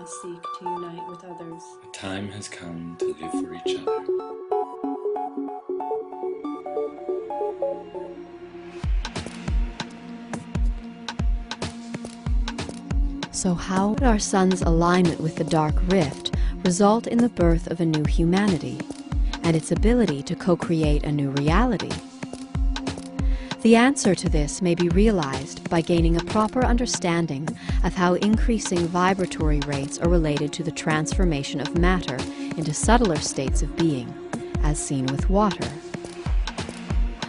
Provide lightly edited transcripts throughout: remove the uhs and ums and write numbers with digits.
seek to unite with others. The time has come to live for each other. So how would our sun's alignment with the dark rift result in the birth of a new humanity and its ability to co-create a new reality? The answer to this may be realized by gaining a proper understanding of how increasing vibratory rates are related to the transformation of matter into subtler states of being, as seen with water.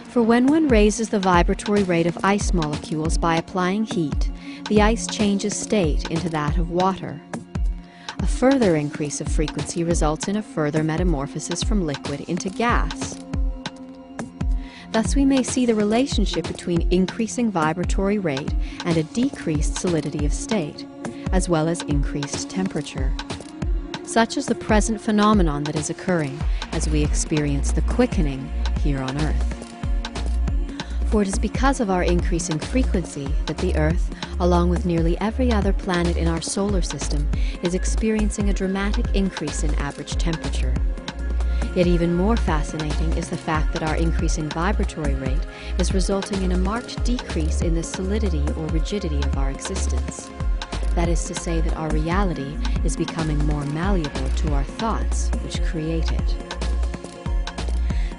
For when one raises the vibratory rate of ice molecules by applying heat, the ice changes state into that of water. A further increase of frequency results in a further metamorphosis from liquid into gas. Thus we may see the relationship between increasing vibratory rate and a decreased solidity of state, as well as increased temperature. Such is the present phenomenon that is occurring as we experience the quickening here on Earth. For it is because of our increasing frequency that the Earth, along with nearly every other planet in our solar system, is experiencing a dramatic increase in average temperature. Yet even more fascinating is the fact that our increasing vibratory rate is resulting in a marked decrease in the solidity or rigidity of our existence. That is to say that our reality is becoming more malleable to our thoughts, which create it.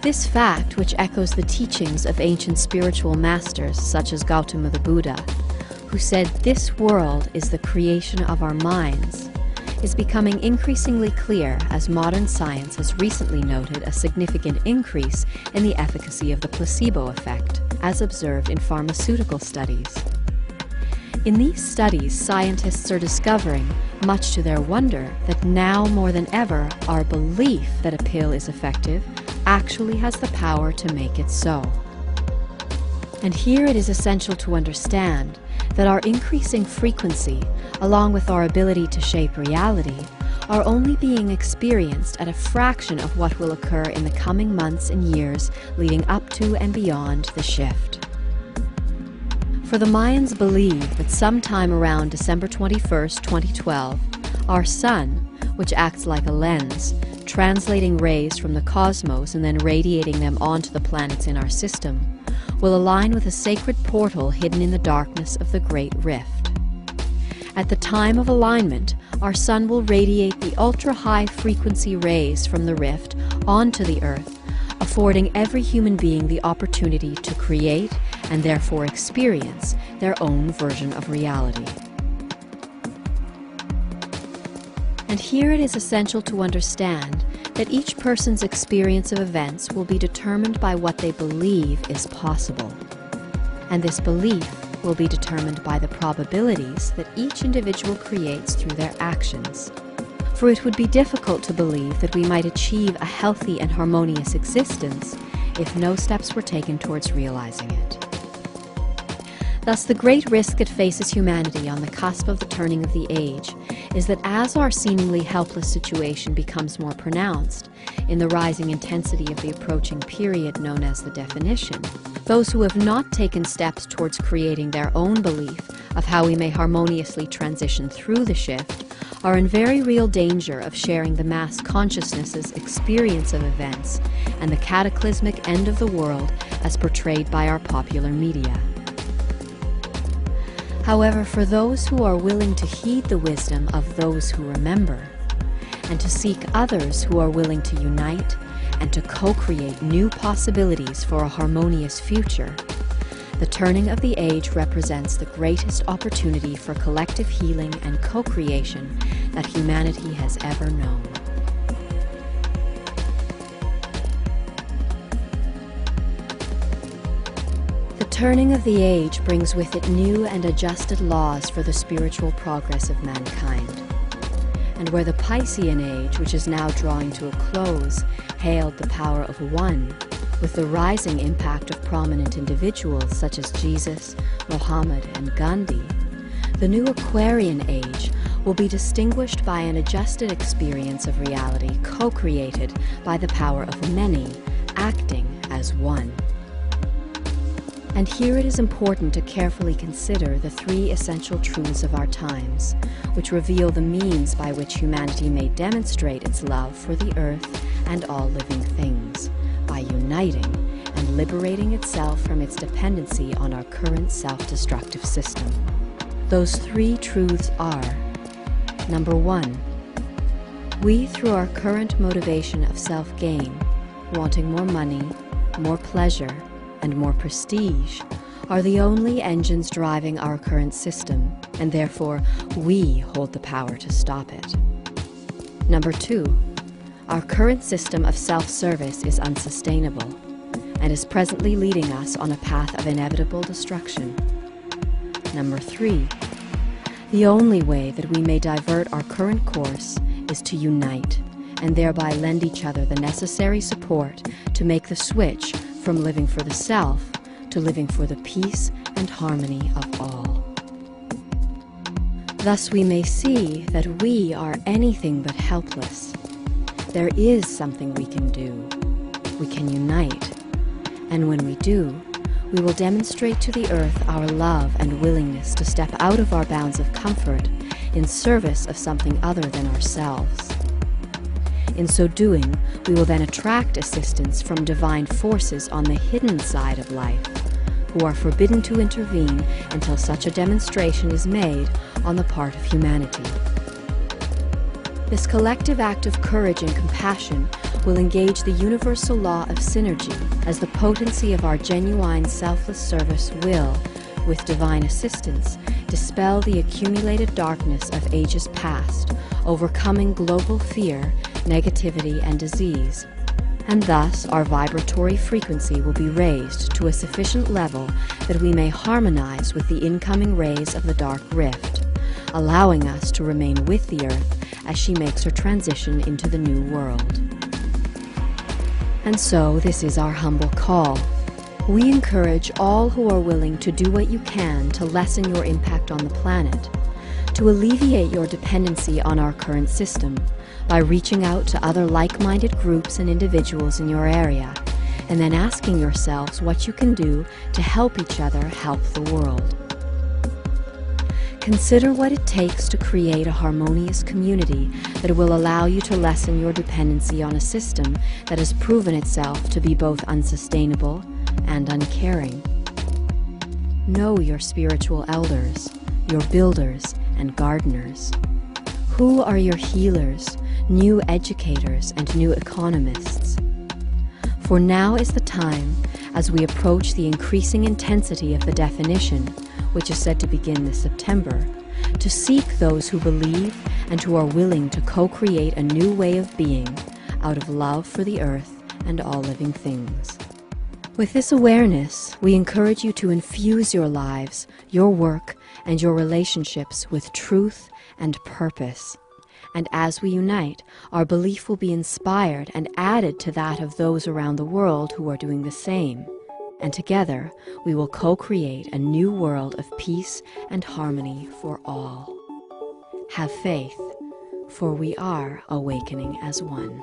This fact, which echoes the teachings of ancient spiritual masters such as Gautama the Buddha, who said this world is the creation of our minds, is becoming increasingly clear as modern science has recently noted a significant increase in the efficacy of the placebo effect, as observed in pharmaceutical studies. In these studies, scientists are discovering, much to their wonder, that now more than ever, our belief that a pill is effective actually has the power to make it so. And here it is essential to understand that our increasing frequency, along with our ability to shape reality, are only being experienced at a fraction of what will occur in the coming months and years leading up to and beyond the shift. For the Mayans believe that sometime around December 21st, 2012, our sun, which acts like a lens, translating rays from the cosmos and then radiating them onto the planets in our system, will align with a sacred portal hidden in the darkness of the Great Rift. At the time of alignment, our sun will radiate the ultra-high frequency rays from the rift onto the Earth, affording every human being the opportunity to create and therefore experience their own version of reality. And here it is essential to understand that each person's experience of events will be determined by what they believe is possible. And this belief will be determined by the probabilities that each individual creates through their actions. For it would be difficult to believe that we might achieve a healthy and harmonious existence if no steps were taken towards realizing it. Thus, the great risk that faces humanity on the cusp of the turning of the age is that as our seemingly helpless situation becomes more pronounced in the rising intensity of the approaching period known as the definition, those who have not taken steps towards creating their own belief of how we may harmoniously transition through the shift are in very real danger of sharing the mass consciousness's experience of events and the cataclysmic end of the world as portrayed by our popular media. However, for those who are willing to heed the wisdom of those who remember, and to seek others who are willing to unite and to co-create new possibilities for a harmonious future, the turning of the age represents the greatest opportunity for collective healing and co-creation that humanity has ever known. The turning of the age brings with it new and adjusted laws for the spiritual progress of mankind. And where the Piscean age, which is now drawing to a close, hailed the power of one, with the rising impact of prominent individuals such as Jesus, Muhammad, and Gandhi, the new Aquarian age will be distinguished by an adjusted experience of reality co-created by the power of many, acting as one. And here it is important to carefully consider the three essential truths of our times, which reveal the means by which humanity may demonstrate its love for the earth and all living things, by uniting and liberating itself from its dependency on our current self-destructive system. Those three truths are: number 1, we, through our current motivation of self-gain, wanting more money, more pleasure, and more prestige, are the only engines driving our current system, and therefore we hold the power to stop it. Number 2, our current system of self-service is unsustainable and is presently leading us on a path of inevitable destruction. Number 3, the only way that we may divert our current course is to unite and thereby lend each other the necessary support to make the switch from living for the self to living for the peace and harmony of all. Thus we may see that we are anything but helpless. There is something we can do. We can unite. And when we do, we will demonstrate to the earth our love and willingness to step out of our bounds of comfort in service of something other than ourselves. In so doing, we will then attract assistance from divine forces on the hidden side of life, who are forbidden to intervene until such a demonstration is made on the part of humanity. This collective act of courage and compassion will engage the universal law of synergy, as the potency of our genuine selfless service will, with divine assistance, dispel the accumulated darkness of ages past, overcoming global fear, negativity, and disease. And thus our vibratory frequency will be raised to a sufficient level that we may harmonize with the incoming rays of the dark rift, allowing us to remain with the earth as she makes her transition into the new world. And so this is our humble call. We encourage all who are willing to do what you can to lessen your impact on the planet, to alleviate your dependency on our current system by reaching out to other like-minded groups and individuals in your area, and then asking yourselves what you can do to help each other help the world. Consider what it takes to create a harmonious community that will allow you to lessen your dependency on a system that has proven itself to be both unsustainable and uncaring. Know your spiritual elders, your builders and gardeners. Who are your healers, new educators, and new economists? For now is the time, as we approach the increasing intensity of the definition, which is said to begin this September, to seek those who believe and who are willing to co-create a new way of being out of love for the earth and all living things. With this awareness, we encourage you to infuse your lives, your work, and your relationships with truth and purpose. And as we unite, our belief will be inspired and added to that of those around the world who are doing the same. And together, we will co-create a new world of peace and harmony for all. Have faith, for we are awakening as one.